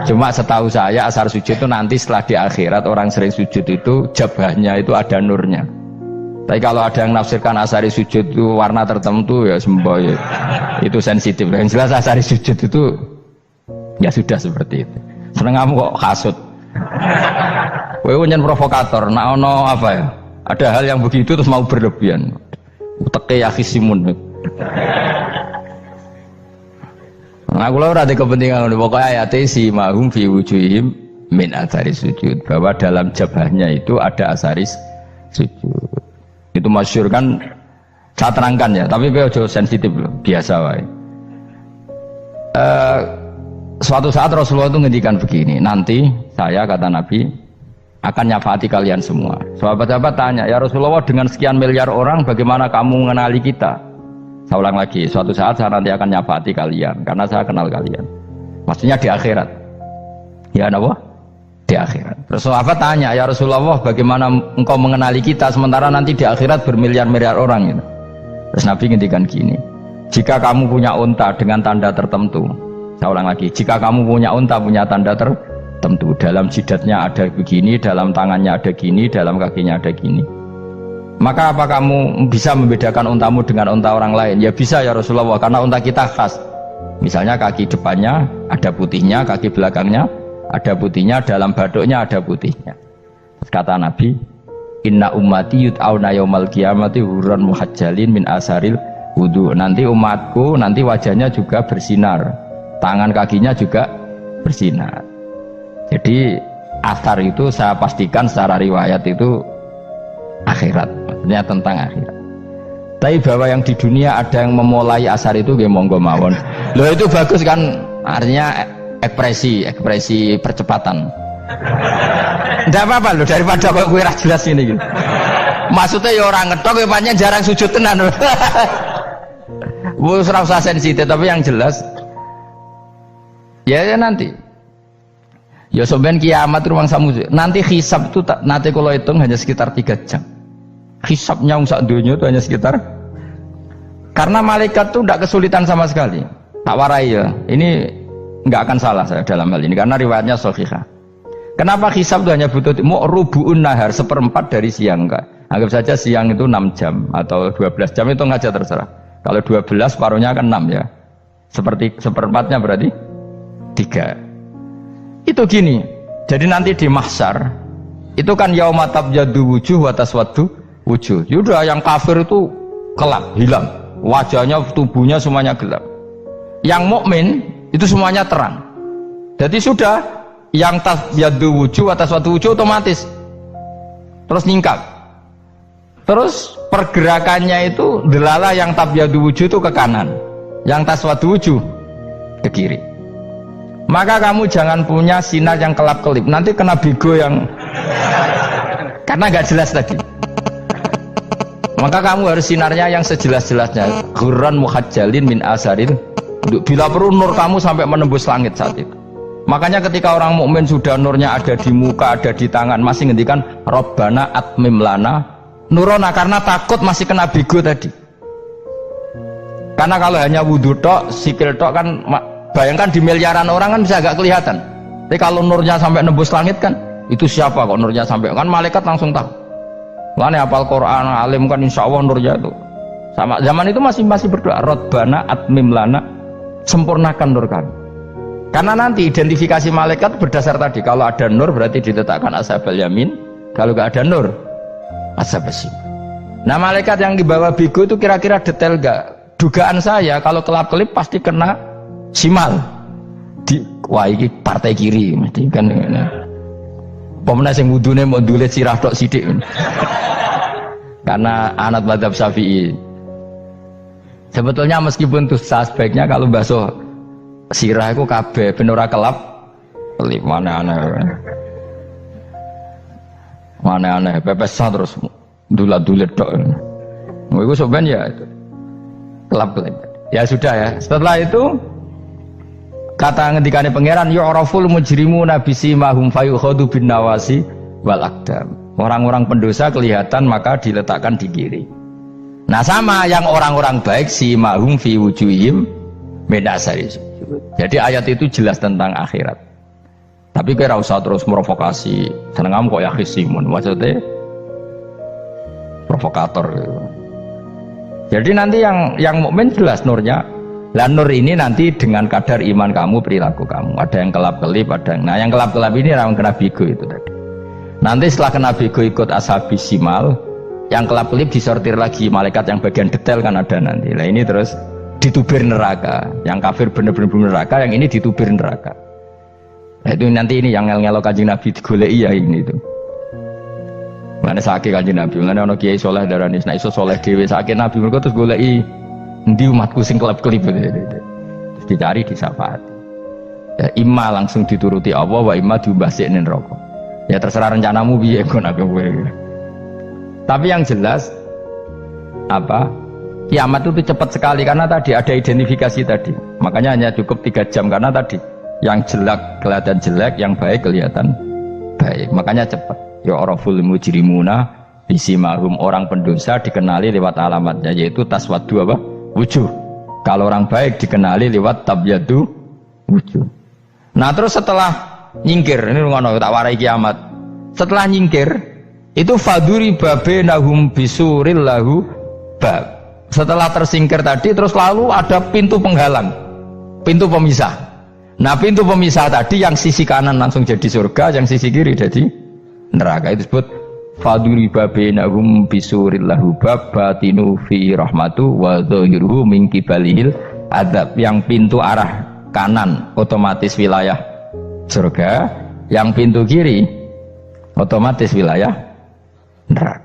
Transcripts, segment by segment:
Cuma setahu saya asar sujud itu nanti setelah di akhirat orang sering sujud itu jabahnya itu ada nurnya. Tapi kalau ada yang nafsirkan asari sujud itu warna tertentu ya semboy itu sensitif. Yang jelas asari sujud itu ya sudah seperti itu. Seneng kamu kok hasut. Kowe nyen provokator, nak ono apa ya? Ada hal yang begitu terus mau berlebihan. Uteke ya khisimun. Nah, kula ora ada kepentingan pokoknya ayat si mahum fi wujuhim min asari sujud, bahwa dalam jabahnya itu ada asari sujud. Itu masyhur kan, saya terangkan ya, tapi kowe aja sensitif loh, biasa wae. Suatu saat Rasulullah itu ngendikan begini, nanti saya kata Nabi akan nyafaati kalian semua. Sahabat-sahabat tanya, ya Rasulullah dengan sekian miliar orang bagaimana kamu mengenali kita? Saya ulang lagi, suatu saat saya nanti akan nyafaati kalian karena saya kenal kalian. Maksudnya di akhirat. Ya napa? Di akhirat. Terus sahabat tanya, ya Rasulullah bagaimana engkau mengenali kita sementara nanti di akhirat bermiliar-miliar orang gitu. Terus Nabi ngendikan gini, jika kamu punya unta dengan tanda tertentu, saya ulang lagi, jika kamu punya unta punya tanda tertentu, dalam jidatnya ada begini, dalam tangannya ada gini, dalam kakinya ada gini, maka apa kamu bisa membedakan untamu dengan unta orang lain? Ya bisa ya Rasulullah, karena unta kita khas. Misalnya kaki depannya ada putihnya, kaki belakangnya ada putihnya, dalam baduknya ada putihnya. Terus kata Nabi, inna ummati yut'auna yaumal qiyamati hurran muhajjalin min asaril wudu. Nanti umatku nanti wajahnya juga bersinar, tangan kakinya juga bersinar. Jadi asar itu saya pastikan secara riwayat itu akhirat, maksudnya tentang akhirat. Tapi bahwa yang di dunia ada yang memulai asar itu ya monggo mawon. Loh itu bagus kan, artinya ekspresi percepatan. Ndak apa-apa loh, daripada kok kowe ra jelas ini gitu. Maksudnya ya orang ngetok ya panjang jarang sujud tenan. Wis ora usah sensitif, tapi yang jelas ya nanti. Ya sampean kiamat ruang samu. Nanti hisab itu nanti kalau hitung hanya sekitar 3 jam. Hisabnya sak dunia itu hanya sekitar, karena malaikat itu tidak kesulitan sama sekali. Tak warai ya. Ini nggak akan salah saya dalam hal ini karena riwayatnya sahihah. Kenapa hisab itu hanya butuh rubu'un nahar, 1/4 dari siang enggak? Anggap saja siang itu 6 jam atau 12 jam itu aja terserah. Kalau 12 separuhnya kan 6 ya. Seperti 1/4-nya berarti 3. Itu gini, jadi nanti di mahsyar itu kan yauma tabyaddu wujuh wa taswaddu wujuh. Yaudah yang kafir itu gelap, hilang, wajahnya, tubuhnya semuanya gelap. Yang mukmin itu semuanya terang. Jadi sudah yang tabyaddu wujuh wa taswaddu wujuh otomatis terus nyingkap. Terus pergerakannya itu delala yang tabyaddu wujuh itu ke kanan, yang taswaddu wujuh ke kiri. Maka kamu jangan punya sinar yang kelap-kelip, nanti kena bego yang karena nggak jelas tadi. Maka kamu harus sinarnya yang sejelas-jelasnya, ghurran muhajjalin min asaril. Bila perlu nur kamu sampai menembus langit saat itu. Makanya ketika orang mukmin sudah nurnya ada di muka, ada di tangan, masih ngendikan Rabbana atmim lana nurona, karena takut masih kena bego tadi. Karena kalau hanya wudhu tok, sikil tok kan, bayangkan di miliaran orang kan bisa agak kelihatan. Tapi kalau nurnya sampai nembus langit kan, itu siapa kok nurnya sampai, kan malaikat langsung tahu. Makanya hafal Quran, alim kan insya Allah nurnya itu. Sama zaman itu masih berdoa, Rabbana atmim lana, sempurnakan nur kami. Karena nanti identifikasi malaikat berdasar tadi, kalau ada nur berarti diletakkan ashabal yamin, kalau gak ada nur ashabal shimal. Nah malaikat yang dibawa bego itu kira-kira detail gak? Dugaan saya kalau kelap-kelip pasti kena simal. Wah ini partai kiri mesti kan. Pemenang yang wudhunya mau dulet sirah tok sidik. Karena anak madzhab Syafi'i. Sebetulnya meskipun tuh sebaiknya kalau basuh sirah itu kabeh ben ora kelap kelip, mana aneh pepesan terus dulat-dulet tok. Iku sebenarnya ya itu kelap-kelip. Ya sudah ya. Setelah itu kata ngendikane pangeran yu'raful mujrimuna bisimahum fayukhadu bin nawasi wal aqdam. Orang-orang pendosa kelihatan maka diletakkan di kiri. Nah sama yang orang-orang baik simahum fi wujuhim min asari sujud. Jadi ayat itu jelas tentang akhirat. Tapi kira usah terus provokasi. Seneng kamu kok ya khisimun, maksudnya provokator gitu. Jadi nanti yang mukmin jelas nurnya. Lah nur ini nanti dengan kadar iman kamu, perilaku kamu. Ada yang kelap-kelip, ada yang... Nah yang kelap-kelip ini orang kena bigo itu tadi. Nanti setelah kena bigo ikut ashabi simal, yang kelap-kelip disortir lagi malaikat yang bagian detail kan ada nanti. Nah ini terus ditubir neraka. Yang kafir bener-bener neraka, yang ini ditubir neraka. Nah itu nanti ini yang ngel-ngelok kanjeng Nabi digoleki ya ini itu. Mana sakit kanjeng Nabi, mana ono kiai soleh darani, nah iso soleh dewe sakit Nabi mereka terus goleki endi umatku sing kelap-kelip terus dicari disyafaati. Ya imma langsung dituruti Allah wa imma diumbasine neraka. Ya terserah rencanamu piye kon aku kowe. Tapi yang jelas apa? Kiamat itu cepat sekali karena tadi ada identifikasi tadi. Makanya hanya cukup 3 jam karena tadi yang jelek kelihatan jelek, yang baik kelihatan baik. Makanya cepat. Ya araful mujrimuna bisimahum, orang pendosa dikenali lewat alamatnya yaitu taswaddu apa? Wujuh. Kalau orang baik dikenali lewat tabyadu wujuh. Nah terus setelah nyingkir, ini ngono tak warai kiamat. Setelah nyingkir itu faduri babenahum bisuril lahu bab. Setelah tersingkir tadi terus lalu ada pintu penghalang, pintu pemisah. Nah pintu pemisah tadi yang sisi kanan langsung jadi surga, yang sisi kiri jadi neraka. Itu disebut faduri babenahum bisuril lahu bab batinu fi rahmatu wa dhahiruhu min kibalihil adab. Yang pintu arah kanan otomatis wilayah surga, yang pintu kiri otomatis wilayah neraka.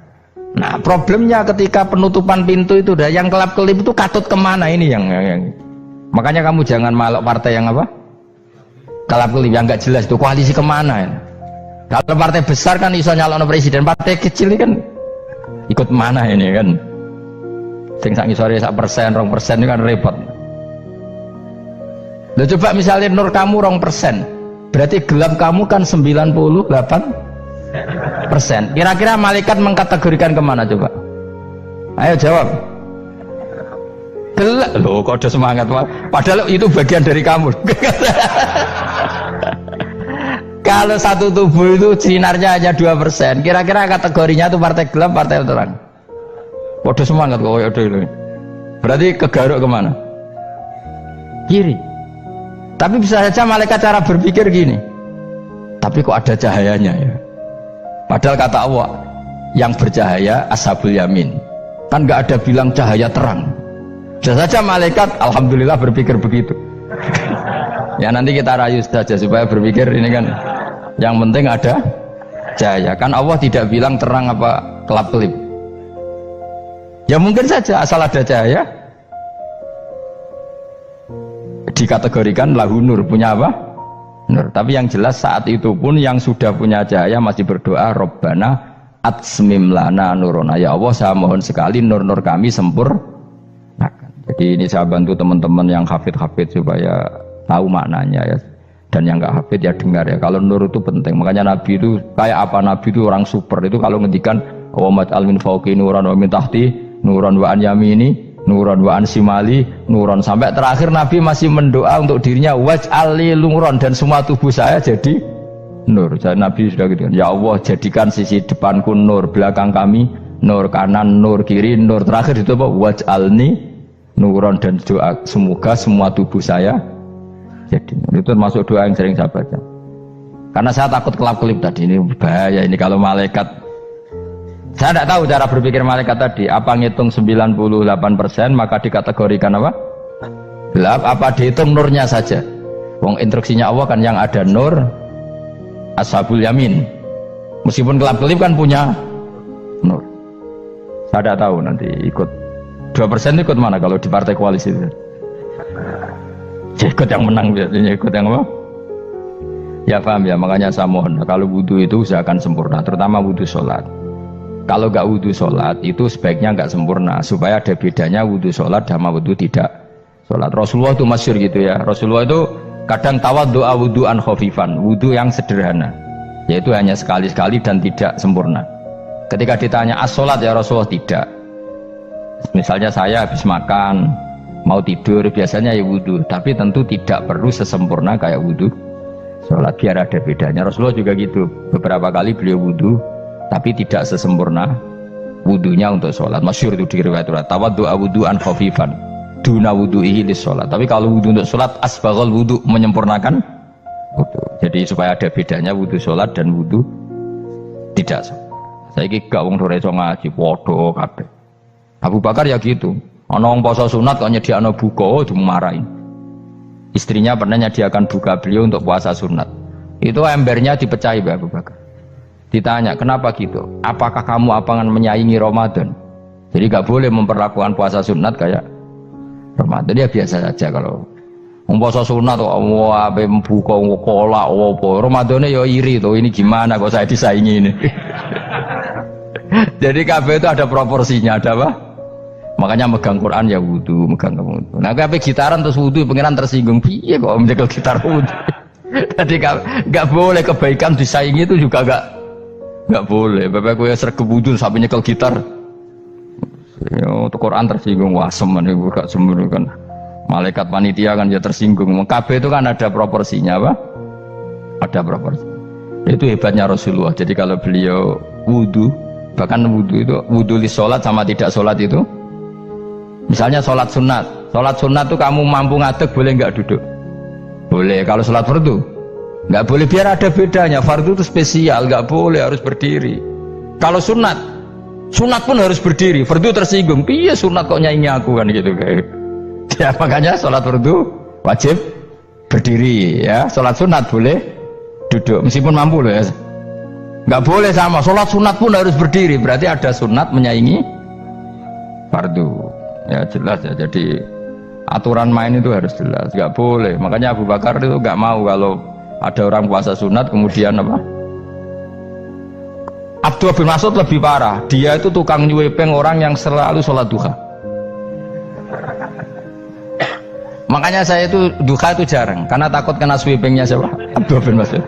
Nah problemnya ketika penutupan pintu itu dah yang kelap-kelip itu katut kemana ini yang makanya kamu jangan malok partai yang apa kelap-kelip yang nggak jelas itu koalisi kemana ya. Kalau partai besar kan iso nyalon presiden, partai kecil ini kan ikut mana ini kan? Sing sak ngisore 1%, 2% ini kan repot. Loh coba misalnya nur kamu 2%, berarti gelap kamu kan 98%. Kira-kira malaikat mengkategorikan kemana coba? Ayo jawab. Gelap. Loh kok ada semangat, padahal itu bagian dari kamu. Kalau satu tubuh itu sinarnya hanya 2%, kira-kira kategorinya itu partai gelap, partai terang. Waduh semangat kok, waduh. Berarti kegaruk kemana? Kiri. Tapi bisa saja malaikat cara berpikir gini. Tapi kok ada cahayanya ya? Padahal kata Allah, yang bercahaya ashabul yamin. Kan nggak ada bilang cahaya terang. Bisa saja malaikat, alhamdulillah berpikir begitu. Ya nanti kita rayu saja supaya berpikir ini kan. Yang penting ada cahaya. Kan Allah tidak bilang terang apa kelap-kelip. Ya mungkin saja asal ada cahaya dikategorikan lahu nur, punya apa? Nur. Tapi yang jelas saat itu pun yang sudah punya cahaya masih berdoa Rabbana atsmim lana nurona. Ya Allah saya mohon sekali nur-nur kami sempurnakan. Jadi ini saya bantu teman-teman yang hafid-hafid supaya tahu maknanya ya. Dan yang nggak hafid ya dengar ya. Kalau nur itu penting. Makanya Nabi itu kayak apa? Nabi itu orang super. Itu kalau ngendikan wa mat'al min fauqi nuran wa min tahti nuran wa an yamini nuran wa an simali nuran, sampai terakhir Nabi masih mendoa untuk dirinya waj'al li nuran, dan semua tubuh saya jadi nur. Jadi Nabi sudah gitu. Ya Allah jadikan sisi depanku nur, belakang kami nur, kanan nur, kiri nur, terakhir itu apa? Waj'alni nuran, dan doa semoga semua tubuh saya jadi nur. Itu termasuk doa yang sering saya baca. Karena saya takut kelap-kelip tadi, ini bahaya ini kalau malaikat. Saya tidak tahu cara berpikir malaikat tadi. Apa ngitung 98% maka dikategorikan apa? Gelap. Apa dihitung nurnya saja? Wong instruksinya Allah kan yang ada nur ashabul yamin. Meskipun kelap-kelip kan punya nur. Saya tidak tahu nanti ikut 2% ikut mana kalau di partai koalisi itu. Ikut yang menang biasanya, ikut yang apa? Ya paham ya, makanya saya mohon kalau wudhu itu usahakan sempurna, terutama wudhu sholat. Kalau nggak wudhu sholat itu sebaiknya nggak sempurna, supaya ada bedanya wudhu sholat sama wudhu tidak sholat. Rasulullah itu masyhur gitu ya. Rasulullah itu kadang tawaddu'a wudhu'an khafifan, wudhu yang sederhana, yaitu hanya sekali-sekali dan tidak sempurna. Ketika ditanya as-sholat ya Rasulullah, tidak. Misalnya saya habis makan, mau tidur, biasanya ya wudhu, tapi tentu tidak perlu sesempurna kayak wudhu sholat biar ada bedanya. Rasulullah juga gitu, beberapa kali beliau wudu tapi tidak sesempurna wudunya untuk sholat. Masyhur itu di riwayat tawaddu'a wudu'an khafifan duna wudu'ihi lis sholat. Tapi kalau wudu untuk sholat asbaghal wudu, menyempurnakan wudu. Jadi supaya ada bedanya wudu sholat dan wudu tidak sholat. Saya gak wong sore iso ngaji podo kabeh. Abu Bakar ya gitu. Ana wong poso sunat kok nyediakno buka dimarahin. Istrinya pernah nyediakan buka beliau untuk puasa sunat. Itu embernya dipecahi Abu Bakar. Ditanya, kenapa gitu? Apakah kamu akan menyaingi Ramadan? Jadi gak boleh memperlakukan puasa sunat kayak Ramadan. Ya biasa saja kalau puasa sunat kok wah ape buka kolak apa. Ramadannya ya iri tuh, ini gimana kok saya disaingi ini. Jadi kabeh itu ada proporsinya, ada apa? Makanya megang Quran ya wudu, megang wudu. Nah kabeh gitaran terus wudu, pengiran tersinggung. Piye kok menjegal gitar wudu? Jadi gak boleh kebaikan disaingi itu juga gak boleh. Bapak gue sergep wudu sampai nyekel gitar. Ya, untuk Quran tersinggung, wah semen itu gak sembunyi kan. Malaikat panitia kan ya tersinggung. Kabeh itu kan ada proporsinya apa? Ada proporsi. Itu hebatnya Rasulullah. Jadi kalau beliau wudu, bahkan wudu itu wudu li sholat sama tidak sholat itu. Misalnya sholat sunat itu kamu mampu ngadeg boleh nggak duduk? Boleh. Kalau sholat fardu nggak boleh, biar ada bedanya. Fardu itu spesial, nggak boleh, harus berdiri. Kalau sunat pun harus berdiri. Fardu tersinggung, iya sunat kok nyanyi aku kan gitu kayak. Ya makanya sholat fardu wajib berdiri ya. Sholat sunat boleh duduk meskipun mampu loh ya. Nggak boleh sama. Sholat sunat pun harus berdiri. Berarti ada sunat menyaingi fardu. Ya jelas ya, jadi aturan main itu harus jelas, nggak boleh. Makanya Abu Bakar itu nggak mau kalau ada orang puasa sunat kemudian apa? Abdullah bin Mas'ud lebih parah, dia itu tukang nyuepeng orang yang selalu sholat duha. Makanya saya itu duha itu jarang, karena takut kena sweepingnya siapa? Abdullah bin Mas'ud.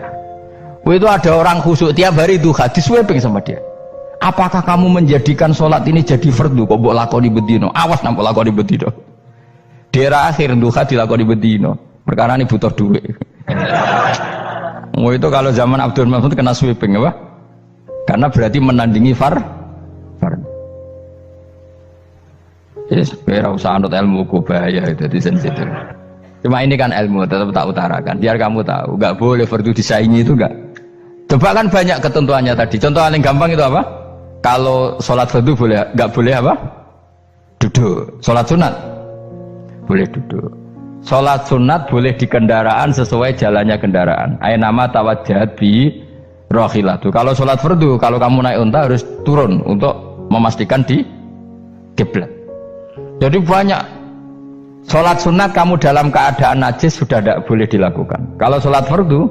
Itu ada orang khusyuk tiap hari duha, disweping sama dia. Apakah kamu menjadikan sholat ini jadi fardu kok mbok lakoni bedino? Awas nampak lakoni bedino. Daerah akhir duha dilakoni bedino. Perkara ini butuh duit. Itu kalau zaman Abdul Mas'ud kena sweeping apa? Karena berarti menandingi fardu. Yes, ora usah anut ilmu ku bahaya itu di sensitif. Cuma ini kan ilmu tetap tak utarakan. Biar kamu tahu, nggak boleh fardu disaingi itu nggak. Coba kan banyak ketentuannya tadi. Contoh paling gampang itu apa? Kalau sholat fardu boleh, nggak boleh apa? Duduk. Sholat sunat boleh duduk. Sholat sunat boleh di kendaraan sesuai jalannya kendaraan. Aynama tawajjahat bi rohilatu. Kalau sholat fardu, kalau kamu naik unta harus turun untuk memastikan di kiblat. Jadi banyak sholat sunat kamu dalam keadaan najis sudah tidak boleh dilakukan. Kalau sholat fardu,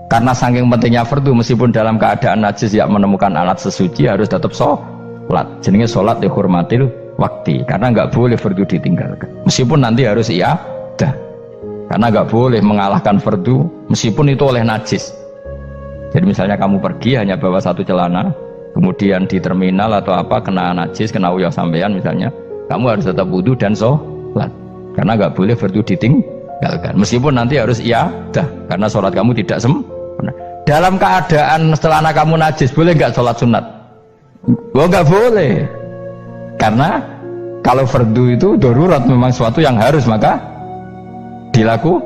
karena saking pentingnya fardu, meskipun dalam keadaan najis ya menemukan alat sesuci harus tetap sholat. Jenenge sholat dihormatil waktu, karena nggak boleh fardu ditinggalkan. Meskipun nanti harus iadah, karena nggak boleh mengalahkan fardu meskipun itu oleh najis. Jadi misalnya kamu pergi hanya bawa satu celana, kemudian di terminal atau apa kena najis, kena uyah sampean misalnya, kamu harus tetap wudu dan sholat, karena nggak boleh fardu ditinggalkan. Meskipun nanti harus iadah, karena sholat kamu tidak sempurna. Dalam keadaan celana kamu najis, boleh nggak sholat sunat? Oh nggak boleh, karena kalau fardu itu darurat, memang sesuatu yang harus maka dilakukan.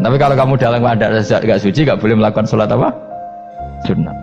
Tapi kalau kamu dalam keadaan nggak suci, nggak boleh melakukan sholat apa? Sunat.